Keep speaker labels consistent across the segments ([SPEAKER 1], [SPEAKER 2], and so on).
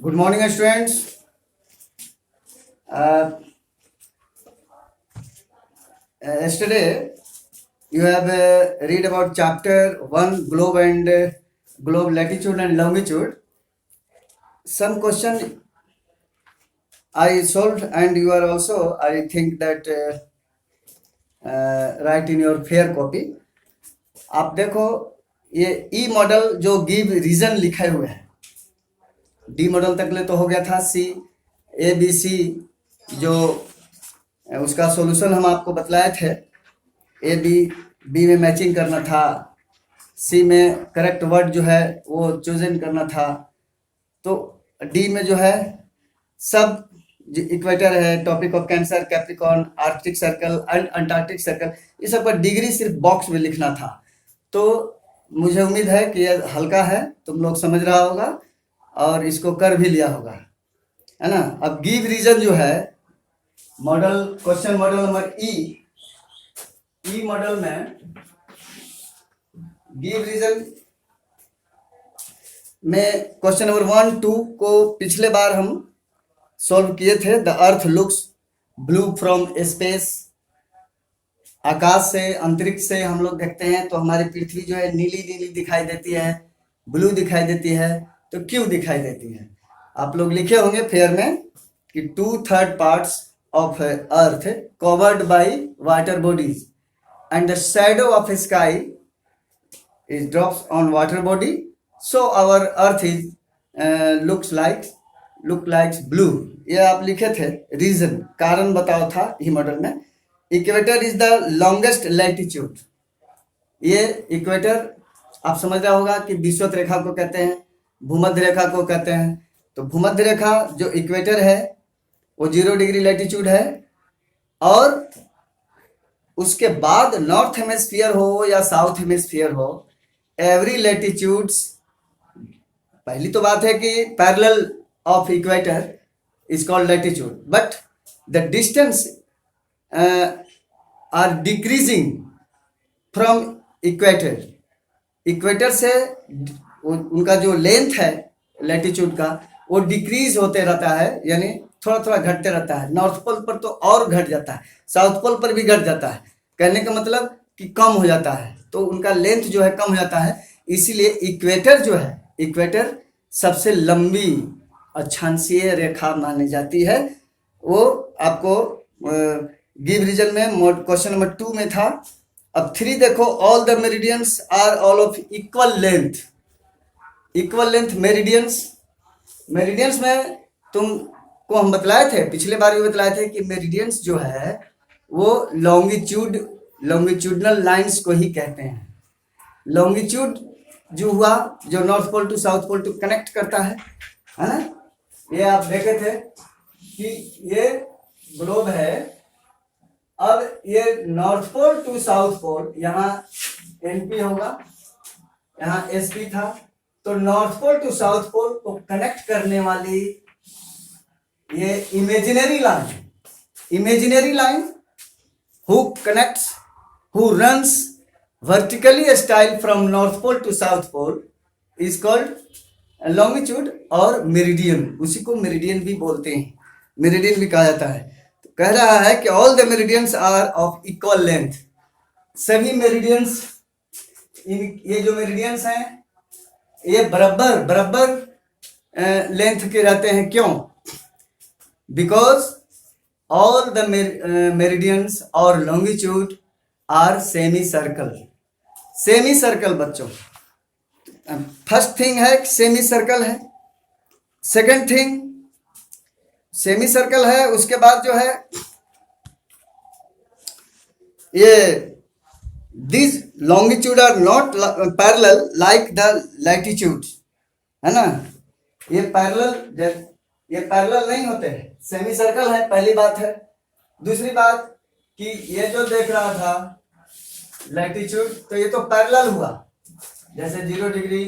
[SPEAKER 1] Good morning, students. Yesterday, you have read about chapter 1, globe and globe latitude and longitude. Some question I solved, and you are also, I think that write in your fair copy. आप देखो ये ई model जो give reason लिखे हुए हैं, D model तक ले तो हो गया था। सी ए बी सी जो उसका सॉल्यूशन हम आपको बतलाए थे, ए बी में मैचिंग करना था, सी में करेक्ट वर्ड जो है वो चूजन करना था, तो डी में जो है सब इक्वेटर है, topic of Cancer, Capricorn, Arctic circle and Antarctic circle, ये सब का डिग्री सिर्फ बॉक्स में लिखना था। तो मुझे उम्मीद है कि ये हल्का है, तुम लोग समझ रहा होगा और इसको कर भी लिया होगा, है ना। अब गिव रीजन जो है model, question model number E model में गिव रीजन में क्वेश्चन नंबर 1, 2 को पिछले बार हम सॉल्व किए थे। The earth looks blue from space, आकाश से, अंतरिक्ष से हम लोग देखते हैं तो हमारी पृथ्वी जो है नीली नीली दिखाई देती है, ब्लू दिखाई देती है। तो क्यों दिखाई देती है? आप लोग लिखे होंगे फेयर में कि 2/3 parts of earth covered by water bodies and the shadow of sky is drops on water body, so our earth is look like blue. ये आप लिखे थे। रीजन, कारण बताओ था ई मॉडल में। Equator is the longest latitude. ये equator आप समझ रहा होगा कि विषुवत रेखा को कहते हैं, भूमध्य रेखा को कहते हैं। तो भूमध्य रेखा जो इक्वेटर है वो 0 डिग्री लैटिट्यूड है, और उसके बाद नॉर्थ हेमिस्फीयर हो या साउथ हेमिस्फीयर हो, एवरी लैटिट्यूड्स, पहली तो बात है कि parallel of equator is called latitude, but the distance are decreasing from equator. Equator से उनका जो लेंथ है लैटिट्यूड का वो डिक्रीज होते रहता है, यानी थोड़ा थोड़ा घटते रहता है। नॉर्थ पोल पर तो और घट जाता है, साउथ पोल पर भी घट जाता है। कहने का मतलब कि कम हो जाता है, तो उनका लेंथ जो है कम हो जाता है। इसीलिए इक्वेटर जो है, इक्वेटर सबसे लंबी अक्षांशीय रेखा मानी जाती है। वो आपको गिव रीजन में क्वेश्चन नंबर 2 में था। अब 3 देखो, all the meridians are all of equal length. Equal length meridians, meridians में तुमको हम बतलाए थे, पिछले बार भी बतलाए थे कि मेरिडियंस जो है वो लॉन्गिट्यूडनल लाइंस को ही कहते हैं। लॉन्गिट्यूड जो हुआ, जो north pole to south pole to connect करता है ना। ये आप देखे थे कि ये ग्लोब है। अब ये north pole to south pole, यहाँ एनपी होगा, यहाँ एसपी था, तो north pole to south pole को कनेक्ट करने वाली ये imaginary line who runs vertically style from north pole to south pole is called longitude और मेरिडियन। उसी को मेरिडियन भी बोलते हैं, मेरिडियन भी कहा जाता है। तो कह रहा है कि all the meridians are of equal length. सभी मेरिडियंस, ये जो मेरिडियंस हैं ये बराबर लेंथ के रहते हैं। क्यों? बिकॉज ऑल द मेरिडियंस और longitude are semi circle. Semi circle बच्चों, फर्स्ट थिंग है सेमी सर्कल है। सेकंड थिंग सेमी सर्कल है, उसके बाद जो है ये this longitude are not parallel like the latitude, है ना। ये पैरेलल नहीं होते हैं, सेमी सर्कल है, पहली बात है। दूसरी बात कि ये जो देख रहा था लैटिट्यूड, तो ये तो पैरेलल हुआ, जैसे 0 डिग्री,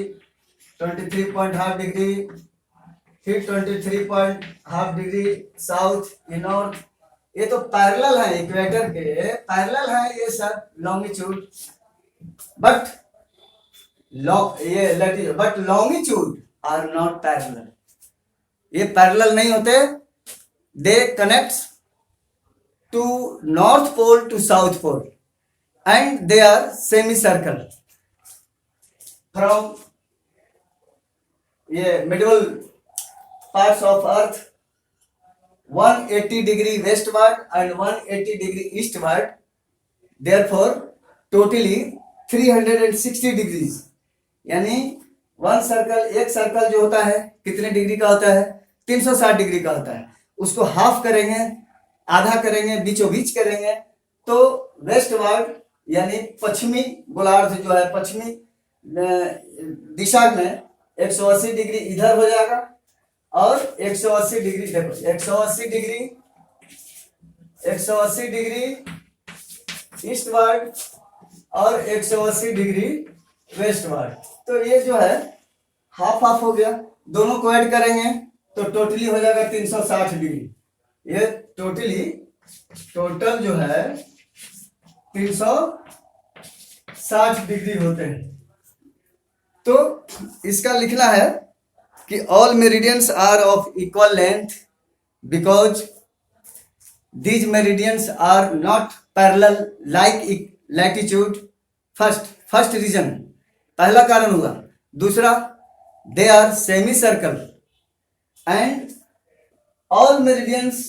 [SPEAKER 1] 23.5 डिग्री, फिर 23.5 डिग्री साउथ, ये नॉर्थ, ये तो पैरेलल है, इक्वेटर के पैरेलल है ये सब longitude. But longitude are not parallel. ये पैरेलल नहीं होते, they connect to north pole to south pole and they are semi circle from ये middle parts of earth 180 degree westward and 180 degree eastward, therefore totally 360 degrees. यानी एक circle जो होता है कितने डिग्री का होता है? 360 डिग्री का होता है। उसको हाफ करेंगे, आधा करेंगे, बीचों बीच करेंगे तो वेस्टवर्ड यानी पश्चिमी गोलार्ध जो है, पश्चिमी दिशा में 180 डिग्री इधर हो जाएगा और 180 डिग्री, देखो 180 डिग्री ईस्टवर्ड और 180 डिग्री वेस्टवर्ड। तो ये जो है हाफ हाफ हो गया, दोनों को ऐड करेंगे तो टोटली हो जाएगा 360 डिग्री। ये टोटल जो है 360 डिग्री होते हैं। तो इसका लिखना है कि all meridians are of equal length because these meridians are not parallel like latitude. First reason, पहला कारण हुआ। दूसरा, they are semi circle and all meridians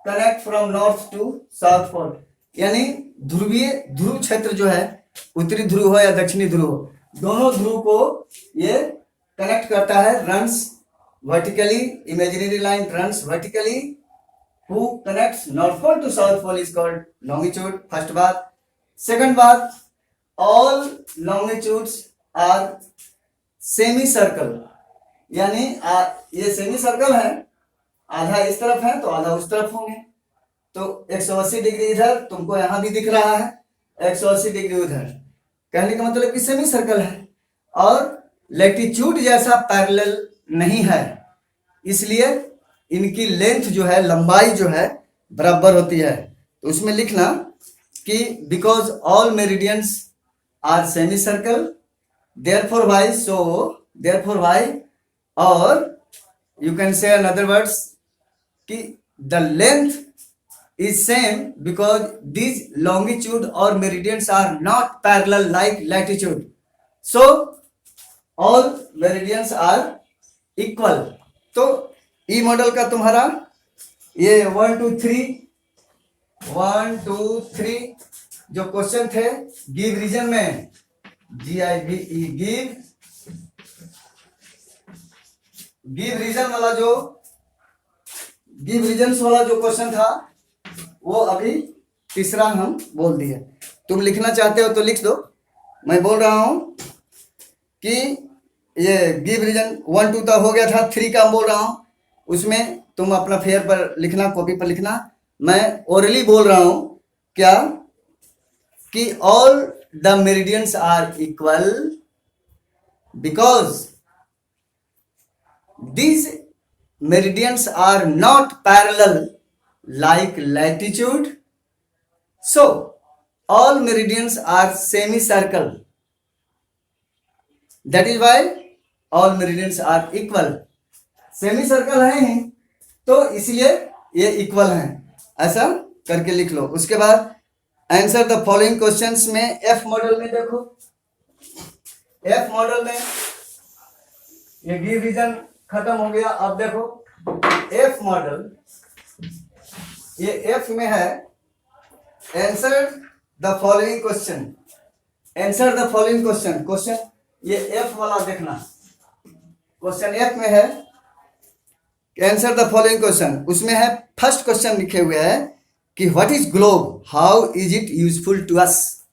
[SPEAKER 1] connect from north to south pole. यानी ध्रुव क्षेत्र जो है, उत्तरी ध्रुव हो या दक्षिणी ध्रुव हो, दोनों ध्रुव को ये कनेक्ट करता है, runs vertically, imaginary line runs vertically, who connects north pole to south pole is called longitude. First बात। सेकंड बात, all longitudes are semi circle. यानी ये सेमी सर्कल है, आधा इस तरफ है तो आधा उस तरफ होंगे। तो 180 डिग्री इधर तुमको यहां भी दिख रहा है, 180 डिग्री उधर, कहने का मतलब कि सेमी सर्कल है और लैटिट्यूड जैसा पैरेलल नहीं है, इसलिए इनकी लेंथ जो है, लंबाई जो है बराबर होती है। तो उसमें लिखना कि because all meridians are semi circle, therefore why, और you can say another words कि the length is same because these longitude or meridians are not parallel like latitude, so all meridians are equal। तो ई model का तुम्हारा ये 1 2 3 जो question थे give reason में, GIVE give reason वाला जो क्वेश्चन था वो अभी तीसरा हम बोल दिए। तुम लिखना चाहते हो तो लिख दो। मैं बोल रहा हूं कि ये गिव रीजन 1 2 तक हो गया था, 3 का बोल रहा हूं, उसमें तुम अपना फेयर पर लिखना, कॉपी पर लिखना। मैं ओरली बोल रहा हूं क्या कि all the meridians are equal because these meridians are not parallel like latitude, so all meridians are semicircle, that is why all meridians are equal। semicircle है ही तो इसलिए ये इक्वल हैं, ऐसा करके लिख लो। उसके बाद आंसर द फॉलोइंग क्वेश्चंस में एफ मॉडल में देखो, एफ मॉडल में ये गिव रीजन खत्म हो गया। अब देखो एफ मॉडल, ये एफ में है answer the following question, answer the following question ये एफ वाला देखना, क्वेश्चन एफ में है आंसर द फॉलोइंग क्वेश्चन। उसमें है फर्स्ट क्वेश्चन लिखे हुए है कि what is globe, how is it useful to us.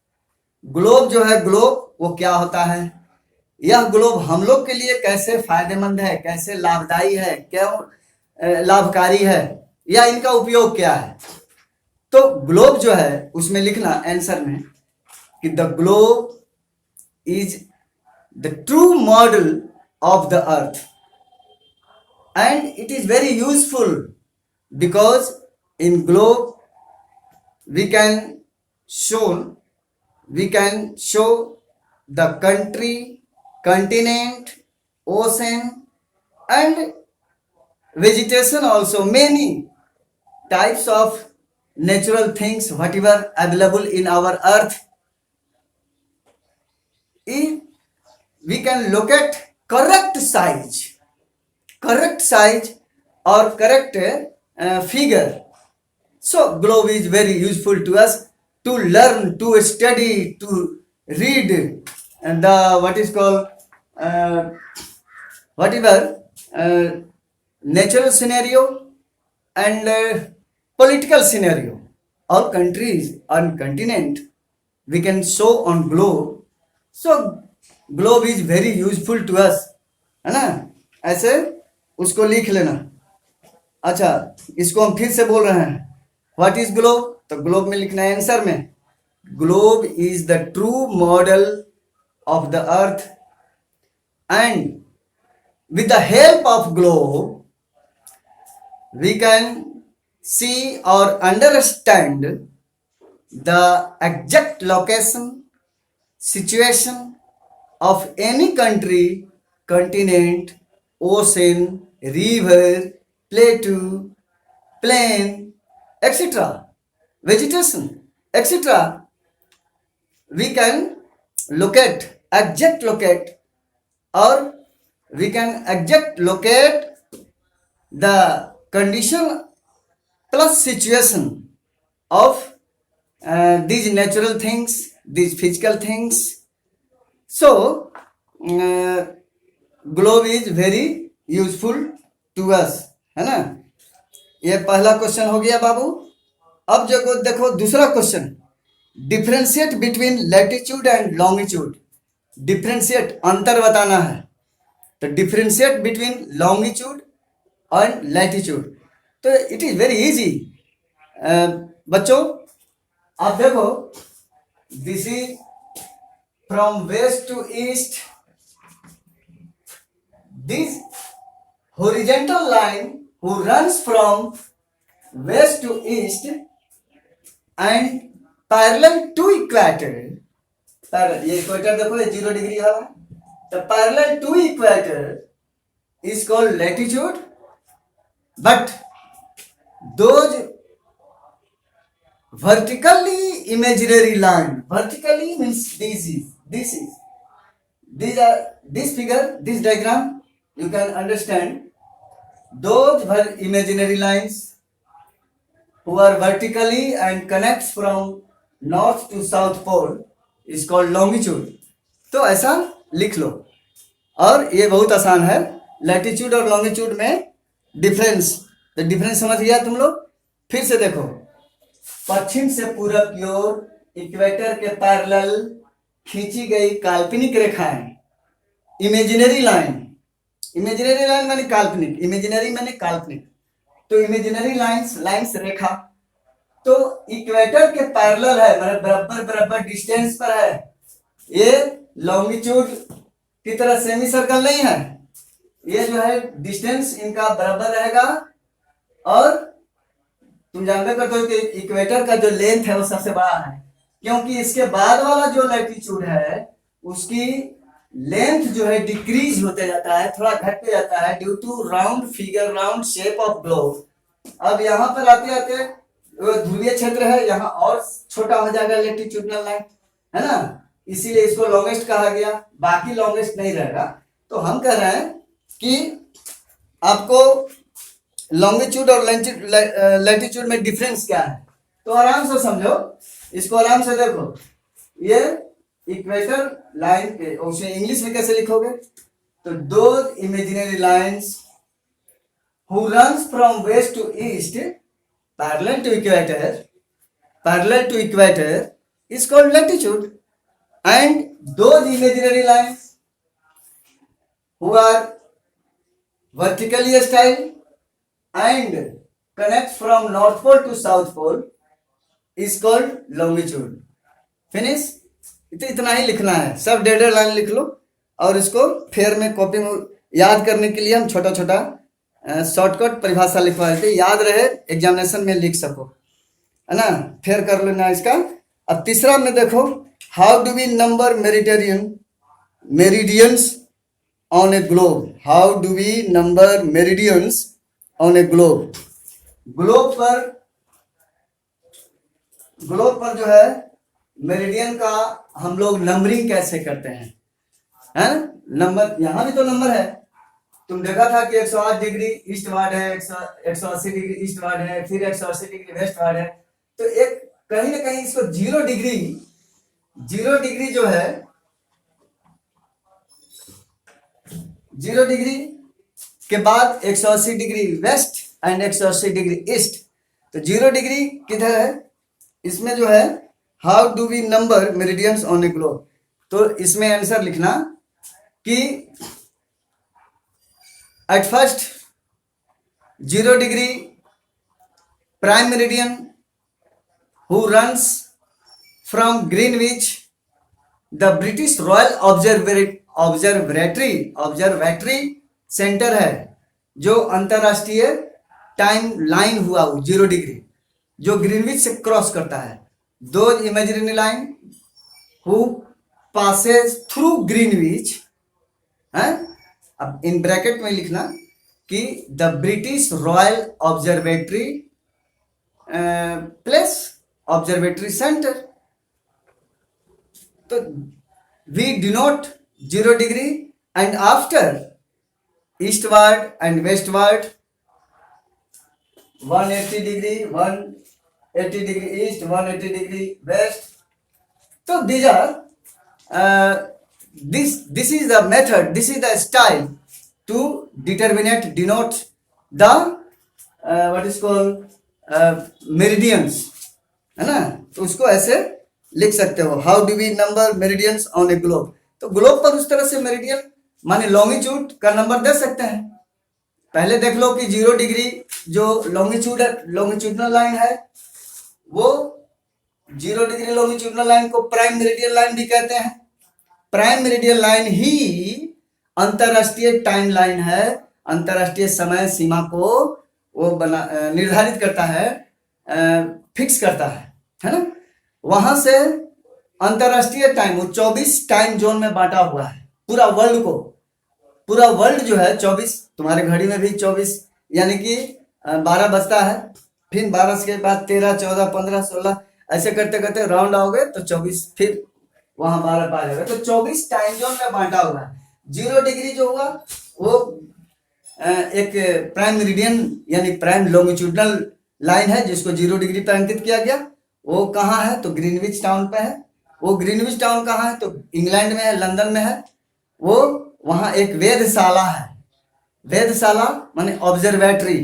[SPEAKER 1] Globe जो है, ग्लोब वो क्या होता है, यह ग्लोब हम लोग के लिए कैसे फायदेमंद है, कैसे लाभदायी है, क्यों लाभकारी है, या इनका उपयोग क्या है। तो ग्लोब जो है उसमें लिखना आंसर में कि the globe is the true model of the earth and it is very useful because in globe we can show the country, continent, ocean and vegetation also, many types of natural things whatever available in our earth. If we can locate correct size or correct figure, so globe is very useful to us to learn, to study, to read, and the what is called whatever natural scenario and political scenario, all countries and continent we can show on globe. So globe is very useful to us, है ना? ऐसे उसको लिख लेना. अच्छा, इसको हम फिर से बोल रहे हैं. What is globe? तो ग्लोब में लिखना है आंसर में, globe is the true model of the earth and with the help of globe we can see or understand the exact location, situation of any country, continent, ocean, river, plateau, plain, etc., vegetation, etc. We can locate or we can exact locate the condition plus situation of these natural things, these physical things. So globe is very useful to us, है ना? ये पहला question हो गया बाबू. अब जो देखो दूसरा question, differentiate between latitude and longitude. Differentiate, अंतर बताना है. तो differentiate between longitude and latitude, तो इट इज वेरी इजी. बच्चों आप देखो, this is from west to east. This horizontal line who runs from west to east and parallel to equator. ये equator देखो, ये 0 डिग्री वाला. The parallel to equator is called latitude, but those vertically imaginary line, vertically means this figure, this diagram, you can understand. Those imaginary lines who are vertically and connects from north to south pole is called longitude. तो ऐसा लिख लो. और ये बहुत आसान है, latitude और longitude में डिफरेंस. तो डिफरेंस समझ गया तुम लोग. फिर से देखो, पश्चिम से पूरब की ओर इक्वेटर के पैरेलल खींची गई काल्पनिक रेखाएं, इमेजिनरी लाइन. इमेजिनरी लाइन माने काल्पनिक, इमेजिनरी माने काल्पनिक. तो इमेजिनरी लाइंस रेखा तो इक्वेटर के पैरेलल है, बराबर डिस्टेंस पर है. ये लॉन्गिट्यूड की तरह सेमी सर्कल नहीं है, ये जो है डिस्टेंस इनका बराबर रहेगा. और तुम जानते करते हो कि इक्वेटर का जो लेंथ है वो सबसे बड़ा है, क्योंकि इसके बाद वाला जो लैटिट्यूड है उसकी लेंथ जो है डिक्रीज होते जाता है, थोड़ा घटते जाता है due to round figure, round shape of globe. अब यहाँ पर आते आते ध्रुवीय क्षेत्र है, यहाँ और छोटा हो जाएगा लैटिट्यूडनल लाइन, है ना? इसीलिए इसको लॉन्गेस्ट कहा गया, बाकी लॉन्गेस्ट नहीं रहेगा. तो हम कह रहे हैं कि आपको लॉन्गिट्यूड और लैटिट्यूड में डिफरेंस क्या है. तो आराम से समझो, इसको आराम से देखो. ये इक्वेटर लाइन के उसे इंग्लिश में कैसे लिखोगे? तो दो imaginary lines who runs from west to east parallel to equator is called latitude. And those imaginary lines who are vertically styled and connect from north pole to south pole is called longitude. Finish. इतना ही लिखना है, सब डेढ़ line लिख लो. और इसको fair में copy में याद करने के लिए हम छोटा छोटा शॉर्टकट परिभाषा लिखवा देते, याद रहे, एग्जामिनेशन में लिख सको, है ना? फेयर कर लेना इसका. अब तीसरा में देखो, how do we number meridians on a globe? How do we number meridians on a globe. Globe पर जो है मेरिडियन का हम लोग नंबरिंग कैसे करते हैं, है ना? नंबर, यहां भी तो नंबर है। तुम देखा था कि 108 डिग्री ईस्ट वार्ड है, 180 डिग्री ईस्ट वार्ड है, फिर 180 डिग्री वेस्ट वार्ड है। तो एक कहीं ना कहीं इसको 0 डिग्री जो है 0 डिग्री के बाद 180 degree west and 180 degree east. तो 0 डिग्री किधर है? इसमें जो है how do we number meridians on a globe. तो इसमें आंसर लिखना कि at first 0 degree prime meridian who runs from Greenwich the British royal observatory centre है, जो अंतरराष्ट्रीय टाइम लाइन हुआ 0 डिग्री जो ग्रीनविच से क्रॉस करता है। दो imaginary line who passes through Greenwich है। अब इन ब्रैकेट में लिखना कि the British royal observatory plus observatory centre. तो we denote 0 degree and after eastward and westward 180 degree, 180 degree east, 180 degree west. तो these are this is the method, this is the style to denote the what is called meridians, है ना? तो उसको ऐसे लिख सकते हो, how do we number meridians on a globe. तो ग्लोब पर उस तरह से मेरिडियन माने लॉन्गिट्यूड का नंबर दे सकते हैं। पहले देख लो कि 0 डिग्री जो लॉन्गिट्यूडनल लाइन है, वो 0 डिग्री लॉन्गिट्यूडनल लाइन को प्राइम मेरिडियन लाइन भी कहते हैं। प्राइम मेरिडियन लाइन ही अंतरराष्ट्रीय टाइम लाइन है, अंतरराष्ट्रीय समय सीमा को वो निर्धारित करता है, फिक्स करता है ना? वहां से अंतरराष्ट्रीय टाइम वो 24 टाइम जोन में बांटा हुआ है पूरा वर्ल्ड को। पूरा वर्ल्ड जो है 24, तुम्हारे घड़ी में भी 24 यानी कि 12 बजता है, फिर 12 के बाद 13, 14, 15, 16 ऐसे करते करते राउंड आओगे तो 24, फिर वहां 12 पा जाएगा। तो 24 टाइम जोन में बांटा हुआ है। 0 डिग्री जो हुआ वो एक प्राइम मेरिडियन यानी प्राइम लॉन्गिट्यूडनल लाइन है, जिसको 0 डिग्री पर अंकित किया गया। वो कहाँ है? तो ग्रीनविच टाउन पे है। वो ग्रीनविच टाउन कहाँ है? तो इंग्लैंड में है, लंदन में है। वो वहां एक वेधशाला है। वेधशाला माने ऑब्जर्वेटरी।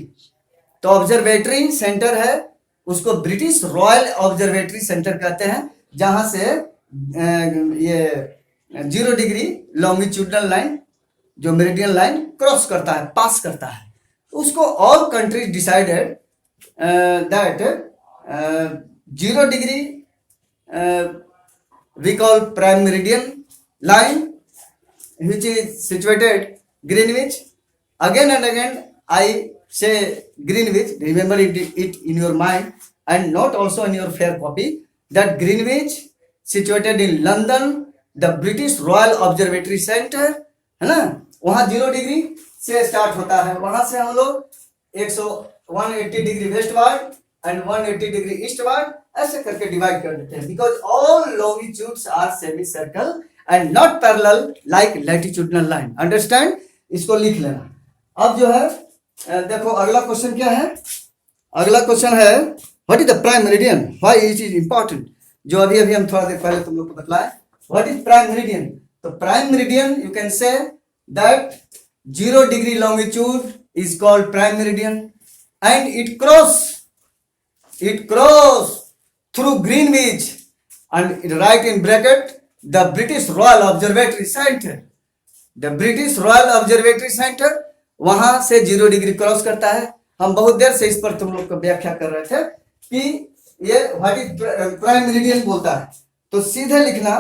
[SPEAKER 1] तो ऑब्जर्वेटरी सेंटर है, उसको ब्रिटिश रॉयल ऑब्जर्वेटरी सेंटर कहते हैं, जहां से ये 0 डिग्री लॉन्गिट्यूडनल लाइन जो मेरिडियन लाइन क्रॉस करता है, पास करता है। उसको all countries decided that 0 degree we call prime meridian line which is situated Greenwich. Again and again I say Greenwich, remember it in your mind and note also in your fair copy that Greenwich situated in London, the British Royal Observatory Center, है ना? वहां 0 degree से start होता है। वहां से हम लोग 180 degree westward and 180 degree eastward ऐसे करके डिवाइड कर देते हैं, because all longitudes are semi circle and not parallel like latitudinal line. Understand? इसको लिख लेना। अब जो है देखो अगला क्वेश्चन क्या है। अगला क्वेश्चन है what is the prime meridian, why it is important, जो अभी हम थोड़ा देर पहले तुम लोग को बतलाए। What is prime meridian? तो prime meridian you can say that 0 degree longitude is called prime meridian and it cross through Greenwich and write in bracket the British Royal Observatory Center. The British Royal Observatory Center वहां से 0 degree cross करता है। हम बहुत देर से इस पर तुम लोग को व्याख्या कर रहे थे कि ये व्हाट इज प्राइम मेरिडियन बोलता है। तो सीधे लिखना,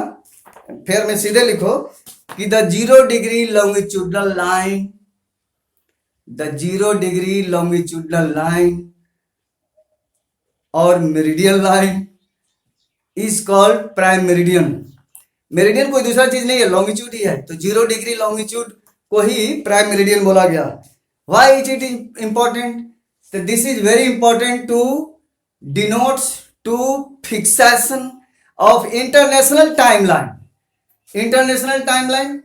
[SPEAKER 1] फिर में सीधे लिखो कि the 0 degree longitudinal line, the 0 degree longitudinal line और meridian line is called prime meridian. Meridian कोई दूसरा चीज नहीं है, लॉन्गिट्यूड ही है। तो 0 डिग्री लॉन्गिट्यूड को ही प्राइम मेरिडियन बोला गया। Why is it important? So this is very important to denotes to fixation of international timeline. International timeline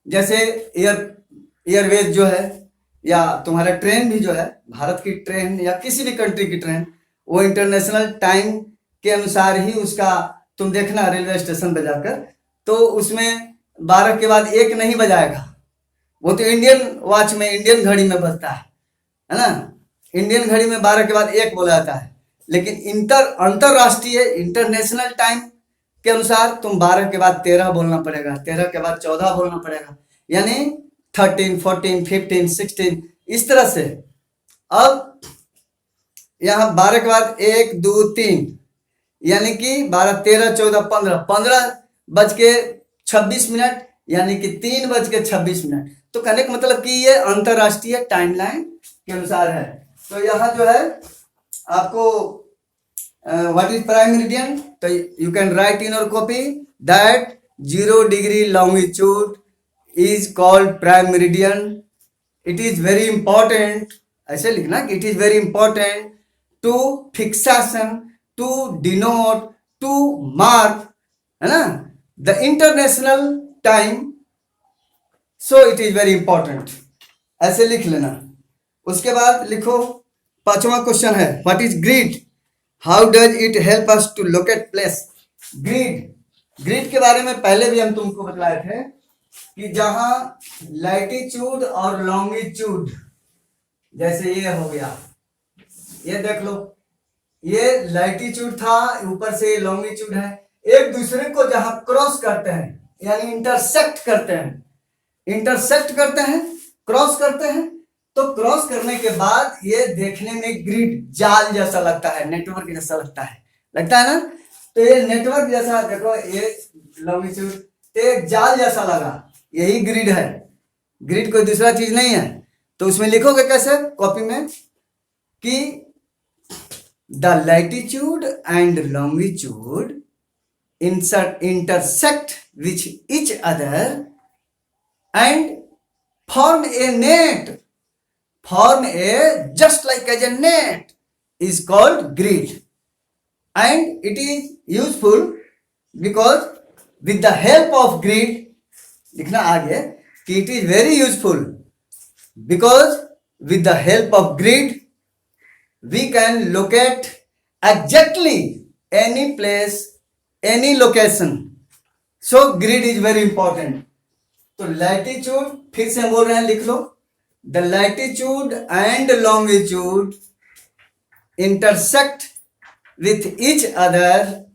[SPEAKER 1] जैसे एयरवेज जो है या तुम्हारा ट्रेन भी जो है, भारत की ट्रेन या किसी भी कंट्री की ट्रेन, वो इंटरनेशनल टाइम के अनुसार ही उसका तुम देखना रेलवे स्टेशन पे जाकर, तो उसमें 12 के बाद 1 नहीं बजाएगा, वो तो इंडियन वॉच में, इंडियन घड़ी में बजता है ना। इंडियन घड़ी में 12 के बाद 1 बोला जाता है, लेकिन अंतरराष्ट्रीय इंटरनेशनल टाइम के अनुसार तुम 12 के बाद 13 बोलना पड़ेगा, 13 के बाद 14 बोलना पड़ेगा, यानी 13, 14, 15, 16 इस तरह से। अब यहाँ 12 के बाद 1, 2, 3 यानी कि 12, 13, 14, 15 बज के 26 मिनट यानी कि 3 बज के 26 मिनट। तो कहने का मतलब कि ये अंतरराष्ट्रीय टाइमलाइन के अनुसार है। तो यहाँ जो है आपको व्हाट इज प्राइम मेरिडियन, तो you can write in your copy that 0 degree longitude is called prime meridian. It is very important, ऐसे लिखना कि it is very important to fixation, to denote, to mark, है ना, the international time, so it is very important, ऐसे लिख लेना। उसके बाद लिखो 5वां क्वेश्चन है what is grid, how does it help us to locate place. Grid के बारे में पहले भी हम तुमको बतलाए थे कि जहां लैटिट्यूड और लॉन्गिट्यूड, जैसे ये हो गया, ये देख लो, ये लैटिट्यूड था, ऊपर से लॉन्गिट्यूड है, एक दूसरे को जहां क्रॉस करते हैं यानी इंटरसेक्ट करते हैं, क्रॉस करते हैं, तो क्रॉस करने के बाद ये देखने में ग्रिड जाल जैसा लगता है, नेटवर्क जैसा लगता है ना। तो ये नेटवर्क जैसा, देखो ये लॉन्गिट्यूड, तो एक जाल जैसा लगा, यही ग्रिड है, ग्रिड कोई दूसरा चीज नहीं है। तो उसमें लिखोगे कैसे कॉपी में कि the latitude and longitude intersect with each other and form a just like as a net is called grid, and it is useful because with the help of grid, लिखना आगे कि it is very useful because with the help of grid we can locate exactly any place, any location, so grid is very important। तो latitude फिर से बोल रहे हैं, लिख लो, the latitude and longitude intersect with each other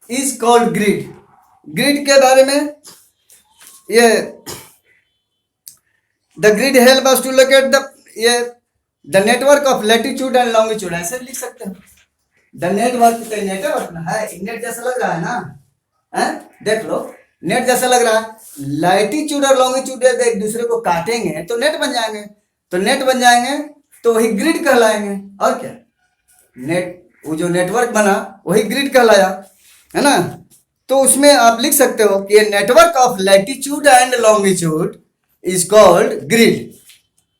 [SPEAKER 1] is called grid. Grid के बारे में ये the grid help us to locate the network of latitude and longitude, ऐसे लिख सकते हो। द नेटवर्क ना है, नेट जैसा लग रहा है ना, देख लो नेट जैसा लग रहा है। लैटिट्यूड और लॉन्गिट्यूड एक दूसरे को काटेंगे तो नेट बन जाएंगे, तो वही ग्रिड कहलाएंगे। और क्या, नेट, वो जो नेटवर्क बना वही ग्रिड कहलाया, है ना। तो उसमें आप लिख सकते हो कि network of latitude and longitude is called grid,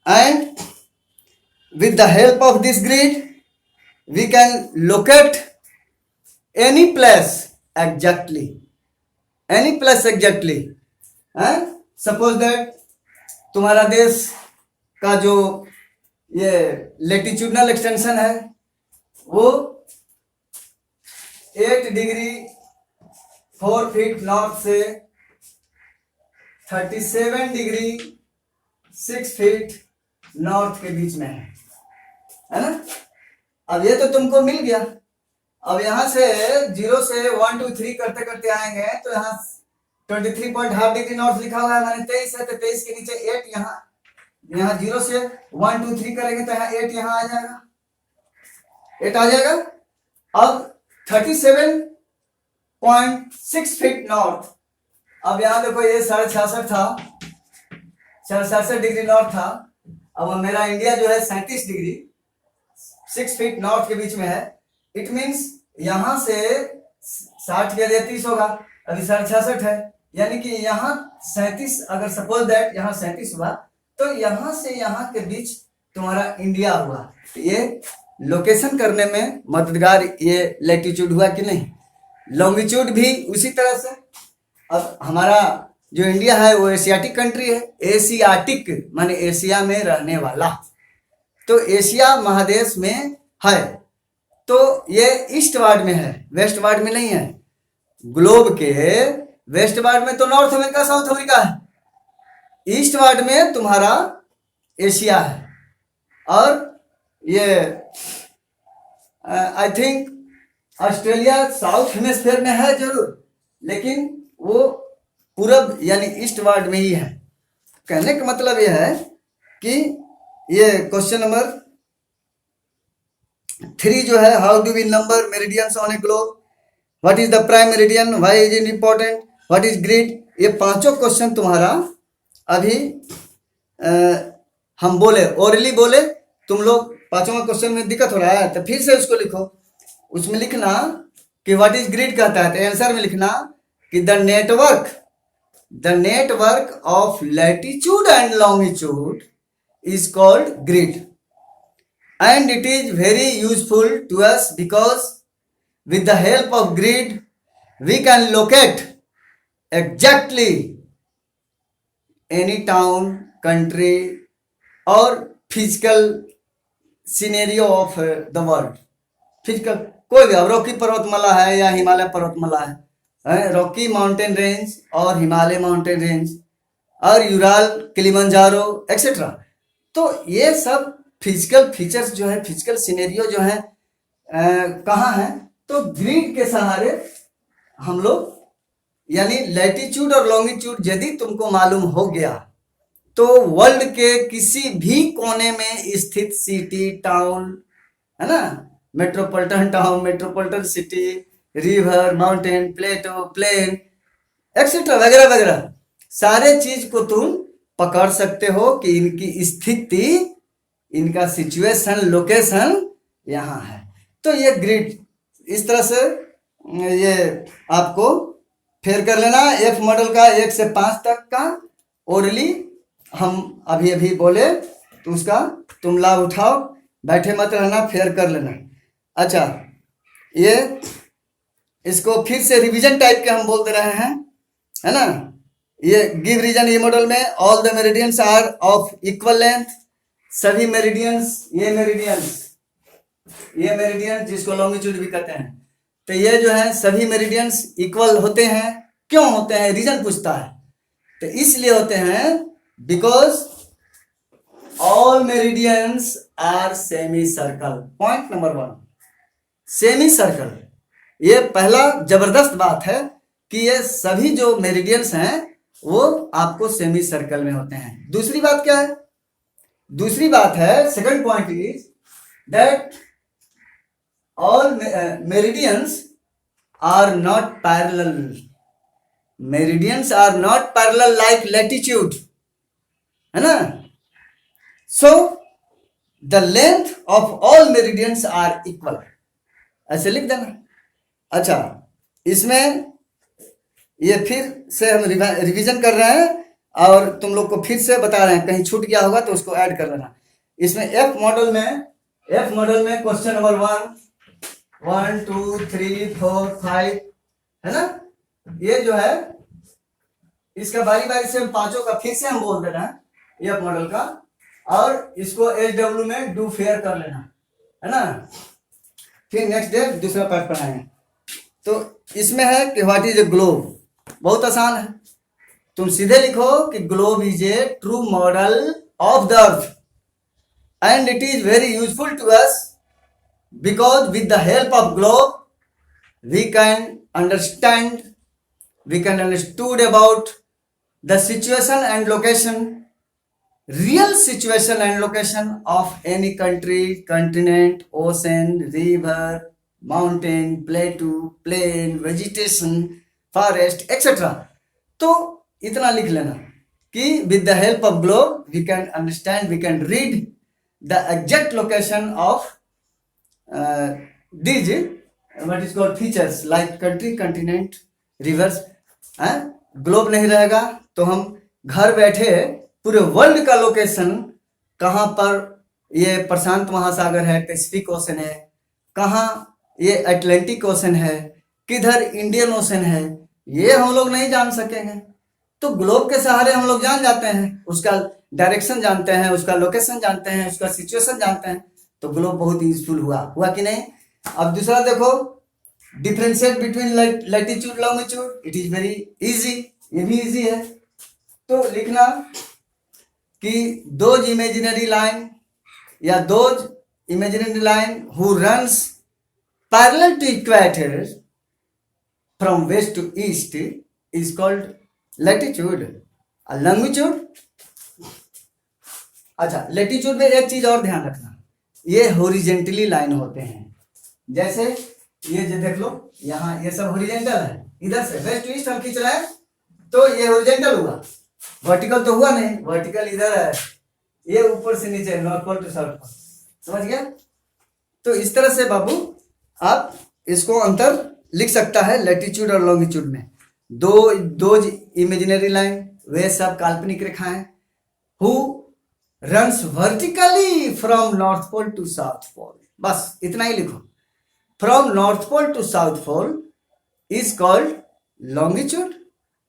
[SPEAKER 1] and with the help of this grid we can locate any place exactly, suppose that तुम्हारा देश का जो ये लेटिट्यूडनल एक्सटेंशन है वो 8 डिग्री 4 फीट नॉर्थ से 37 डिग्री 6 फीट नॉर्थ के बीच में है ना। अब ये तो तुमको मिल गया। अब यहां से 0 से 1, 2, 3 करते करते आएंगे तो यहाँ 23.5 डिग्री नॉर्थ लिखा हुआ है, मैंने 23 है, तो 23 के नीचे 8, यहाँ 0 से 1, 2, 3 करेंगे तो यहाँ 8 यहाँ आ जाएगा, 8 आ जाएगा। अब 37.6 फीट नॉर्थ, अब यहाँ देखो ये 66.5 था, 66 डिग्री नॉर्थ था। अब मेरा इंडिया जो है 37 डिग्री 6 फीट नॉर्थ के बीच में है। इट मीन्स यहां से 60 के 30 होगा, अभी 66 है, यानी कि यहाँ 37, अगर सपोज दैट यहाँ 37 हुआ तो यहां से यहां के बीच तुम्हारा इंडिया हुआ। ये लोकेशन करने में मददगार ये लैटिट्यूड हुआ कि नहीं। लॉन्गिट्यूड भी उसी तरह से। अब हमारा जो इंडिया है वो एशियाटिक कंट्री है। एशियाटिक माने एशिया में रहने वाला, तो एशिया महादेश में है, तो ये ईस्ट वार्ड में है, वेस्ट वार्ड में नहीं है। ग्लोब के वेस्ट वार्ड में तो नॉर्थ अमेरिका साउथ अमेरिका है, ईस्ट वार्ड में तुम्हारा एशिया है। और ये I think Australia south hemisphere में है जरूर, लेकिन वो पूरब यानी ईस्ट वार्ड में ही है। कहने का मतलब यह है कि ये क्वेश्चन नंबर 3 जो है, how do we number meridians on a globe, what is the prime meridian, why is it important, what is grid, ये पांचों क्वेश्चन तुम्हारा अभी हम बोले, ओरली बोले, तुम लोग पांचवा क्वेश्चन में दिक्कत हो रहा है तो फिर से उसको लिखो। उसमें लिखना कि व्हाट इज ग्रिड कहता है, तो आंसर में लिखना कि the network of latitude and longitude is called grid, and it is very useful to us because with the help of grid we can locate exactly any town, country or physical scenario of the world। Physical कोई भी, अब Rocky पर्वतमाला है या हिमालय पर्वतमाला है, Rocky mountain range और Himalaya mountain range और यूराल, किलिमंजारो एक्सेट्रा। तो ये सब फिजिकल फीचर्स जो है, फिजिकल सिनेरियो जो है कहाँ है, तो ग्रिड के सहारे हम लोग, यानी लैटिट्यूड और लॉन्गिट्यूड यदि तुमको मालूम हो गया तो वर्ल्ड के किसी भी कोने में स्थित सिटी, टाउन है ना, metropolitan town, metropolitan city, river, mountain, plateau, plain etcetera वगैरह वगैरह, सारे चीज को तुम पकड़ सकते हो कि इनकी स्थिति, इनका सिचुएशन, लोकेशन यहाँ है। तो ये ग्रिड इस तरह से ये आपको फेयर कर लेना। एफ मॉडल का 1 से 5 तक का ओरली हम अभी अभी बोले, तो उसका तुम लाभ उठाओ, बैठे मत रहना, फेयर कर लेना। अच्छा, ये इसको फिर से रिवीजन टाइप के हम बोल दे रहे हैं, है ना। ये गिव रीजन, ये मॉडल में all the meridians are of equal length, सभी मेरिडियंस, ये मेरिडियंस जिसको लॉन्गिट्यूड भी कहते हैं, तो ये जो है सभी मेरिडियंस इक्वल होते हैं। क्यों होते हैं, रीजन पूछता है, तो इसलिए होते हैं because all meridians are semi circle. Point number 1, semi circle. ये पहला जबरदस्त बात है कि ये सभी जो मेरिडियंस हैं वो आपको सेमी सर्कल में होते हैं। दूसरी बात क्या है, दूसरी बात है, second point is that all meridians are not parallel. Meridians are not parallel like latitude, है ना। So the length of all meridians are equal, ऐसे लिख देना। अच्छा, इसमें ये फिर से हम रिवीजन कर रहे हैं और तुम लोग को फिर से बता रहे हैं, कहीं छूट गया होगा तो उसको ऐड कर लेना। इसमें एफ मॉडल में क्वेश्चन नंबर 1, 2, 3, 4, 5 है ना, ये जो है इसका बारी बारी से हम पांचों का फिर से हम बोल दे रहे हैं एफ मॉडल का, और इसको HW में डू फेयर कर लेना, है ना। फिर नेक्स्ट डे दूसरा पार्ट पढ़ाएंगे। तो इसमें है कि व्हाट इज ए ग्लोब, बहुत आसान है, तुम सीधे लिखो कि globe is a true model of the earth and it is very useful to us because with the help of globe we can understood about the situation and location, real situation and location of any country, continent, ocean, river, mountain, plateau, plain, vegetation, forest, etc. तो इतना लिख लेना कि with the help of globe we can understand, we can read the exact location of these what is called features like country, continent, rivers। Globe नहीं रहेगा तो हम घर बैठे पूरे वर्ल्ड का लोकेशन, कहाँ पर ये प्रशांत महासागर है, पैसिफिक ओशन है, कहाँ ये अटलांटिक ओशन है, किधर इंडियन ओशन है, ये हम लोग नहीं जान सकेंगे। तो ग्लोब के सहारे हम लोग जान जाते हैं, उसका डायरेक्शन जानते हैं, उसका लोकेशन जानते हैं, उसका सिचुएशन जानते हैं। तो ग्लोब बहुत यूजफुल हुआ कि नहीं। अब दूसरा देखो, differentiate between latitude longitude, it is very easy, ये भी इजी है। तो लिखना कि दोज इमेजिनरी लाइन या those imaginary line who runs parallel to equator from west to east is called latitude. Longitude, अच्छा लैटिट्यूड में एक चीज और ध्यान रखना, ये हॉरिजेंटली लाइन होते हैं। जैसे ये जो देख लो यहाँ, ये सब हॉरिजेंटल है, इधर से वेस्ट टू ईस्ट हम खींच रहे हैं तो ये हॉरिजेंटल हुआ, वर्टिकल तो हुआ नहीं, वर्टिकल इधर है, ये ऊपर से नीचे, north pole to south pole, समझ गया। तो इस तरह से बाबू आप इसको अंतर लिख सकता है लैटिट्यूड और लॉन्गिट्यूड में। दो इमेजिनरी लाइन, वे सब काल्पनिक रेखाएं, who runs vertically from north pole to south pole, बस इतना ही लिखो। From north pole to south pole is called longitude.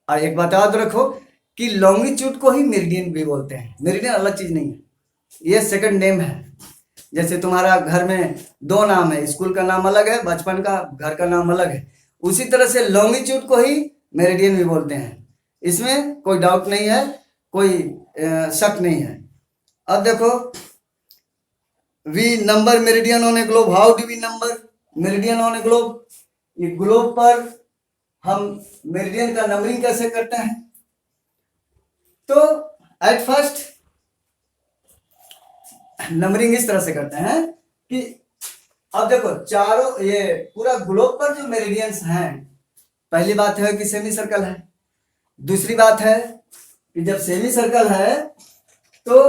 [SPEAKER 1] और एक बात याद रखो कि लॉन्गिट्यूड को ही मेरिडियन भी बोलते हैं, मेरिडियन अलग चीज नहीं है, ये सेकंड नेम है। जैसे तुम्हारा घर में दो नाम है, स्कूल का नाम अलग है, बचपन का घर का नाम अलग है, उसी तरह से लॉन्गिट्यूड को ही मेरिडियन भी बोलते हैं, इसमें कोई डाउट नहीं है, कोई शक नहीं है। अब देखो, we number meridian on a globe, how do we number meridian on a globe, ये ग्लोब पर हम मेरिडियन का नंबरिंग कैसे करते हैं। तो एट फर्स्ट नंबरिंग इस तरह से करते हैं कि अब देखो चारों, ये पूरा ग्लोब पर जो मेरिडियंस हैं, पहली बात है कि सेमी सर्कल है, दूसरी बात है कि जब सेमी सर्कल है तो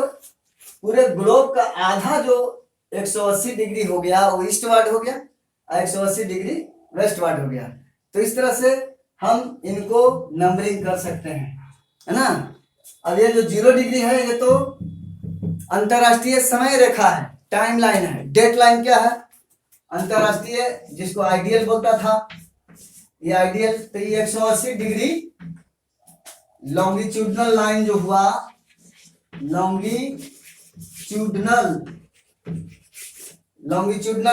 [SPEAKER 1] पूरे ग्लोब का आधा जो 180 डिग्री हो गया वो ईस्टवर्ड हो गया, 180 डिग्री वेस्टवर्ड हो गया। तो इस तरह से हम इनको नंबरिंग कर सकते हैं, है ना। अब ये जो 0 डिग्री है ये तो अंतरराष्ट्रीय समय रेखा है, टाइम लाइन है। डेट लाइन क्या है, अंतरराष्ट्रीय, जिसको आइडियल बोलता था, ये आइडियल। तो ये 180 डिग्री लॉन्गिट्यूडनल लाइन जो हुआ, longitudinal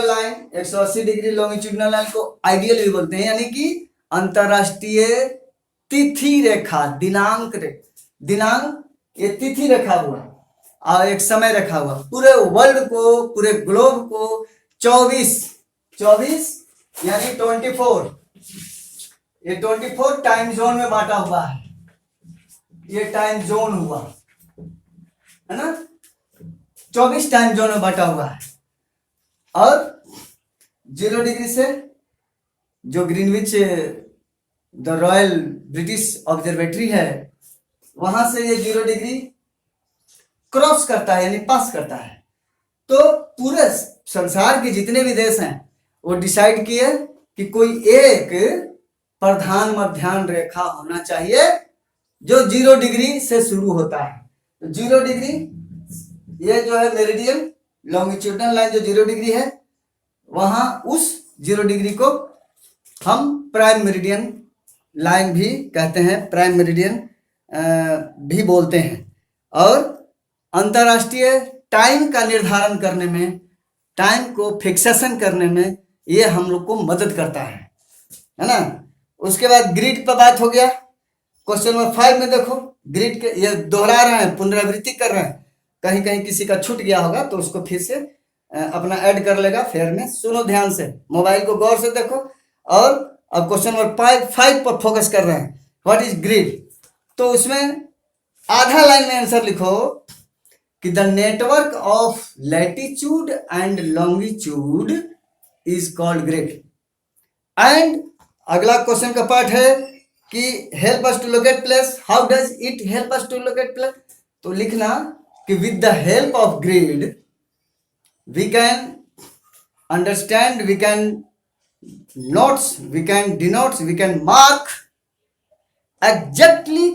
[SPEAKER 1] line 180 degree longitudinal line को आइडियल भी बोलते हैं, यानी कि अंतरराष्ट्रीय तिथि रेखा, दिनांक ये तिथि रखा हुआ और एक समय रखा हुआ, पूरे वर्ल्ड को, पूरे ग्लोब को 24 यानी 24, ये 24 टाइम जोन में बांटा हुआ है, ये टाइम जोन हुआ है ना, 24 टाइम जोन में बांटा हुआ है। और 0 डिग्री से जो Greenwich the royal British observatory है, वहां से ये 0 डिग्री क्रॉस करता है, यानी पास करता है। तो पूरे संसार के जितने भी देश हैं वो डिसाइड किए कि कोई एक प्रधान मध्याह्न रेखा होना चाहिए जो 0 डिग्री से शुरू होता है। तो 0 डिग्री, ये जो है मेरिडियन, लॉन्गिट्यूडनल लाइन जो 0 डिग्री है, वहां उस 0 डिग्री को हम प्राइम मेरिडियन लाइन भी कहते हैं, प्राइम मेरिडियन भी बोलते हैं। और अंतरराष्ट्रीय टाइम का निर्धारण करने में, टाइम को फिक्सेशन करने में ये हम लोग को मदद करता है ना। उसके बाद ग्रिड पर बात हो गया। क्वेश्चन नंबर 5 में देखो, ग्रिड के ये दोहरा रहे हैं, पुनरावृत्ति कर रहे हैं, कहीं कहीं किसी का छूट गया होगा तो उसको फिर से अपना ऐड कर लेगा फेयर में। सुनो ध्यान से, मोबाइल को गौर से देखो। और अब क्वेश्चन नंबर 5 पर फोकस कर रहे हैं, व्हाट इज ग्रिड। तो उसमें आधा लाइन में आंसर लिखो कि the network of latitude and longitude is called grid. And अगला क्वेश्चन का पार्ट है कि help us to locate place, how does it help us to locate place. तो लिखना कि with the help of grid we can understand, we can notes, we can denotes, we can mark exactly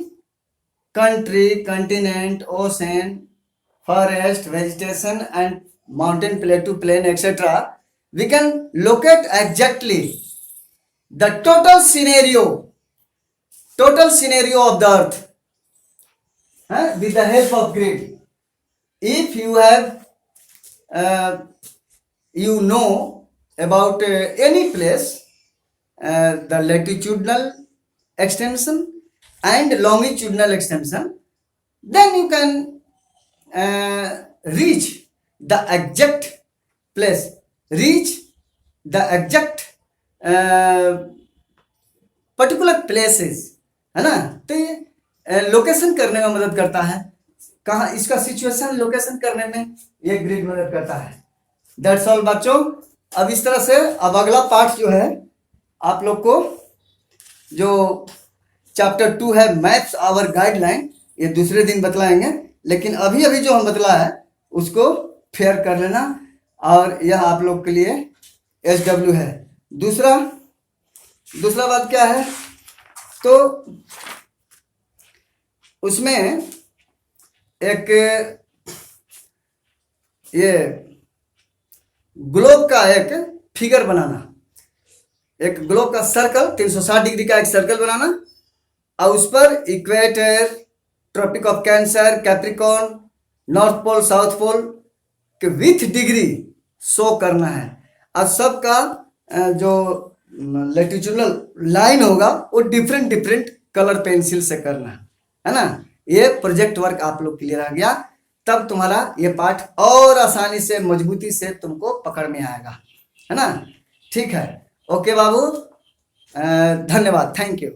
[SPEAKER 1] country, continent, ocean, forest, vegetation, and mountain, plateau, plain, etc., we can locate exactly the total scenario of the earth, with the help of grid. If you have you know about any place, the latitudinal extension and longitudinal extension, then you can reach the exact place, reach the exact particular places, है ना। तो ये location करने में मदद करता है, कहाँ इसका सिचुएशन लोकेशन करने में ये ग्रिड मदद करता है। दैट्स ऑल बच्चों। अब इस तरह से अब अगला पार्ट जो है आप लोग को, जो चैप्टर 2 है मैप्स आवर गाइडलाइन, ये दूसरे दिन बतलाएंगे, लेकिन अभी अभी जो हम बतला है उसको फेयर कर लेना, और यह आप लोग के लिए SW है। दूसरा बात क्या है, तो उसमें एक ये ग्लोब का एक फिगर बनाना, एक ग्लोब का सर्कल 360 डिग्री का एक सर्कल बनाना, और उस पर equator, Tropic of Cancer, Capricorn, north pole, south pole के विथ डिग्री शो करना है, और सबका जो लैटिट्यूडनल लाइन होगा वो डिफरेंट कलर पेंसिल से करना है ना। ये प्रोजेक्ट वर्क आप लोग क्लियर आ गया, तब तुम्हारा ये पाठ और आसानी से मजबूती से तुमको पकड़ में आएगा, है ना। ठीक है, ओके बाबू, धन्यवाद, थैंक यू।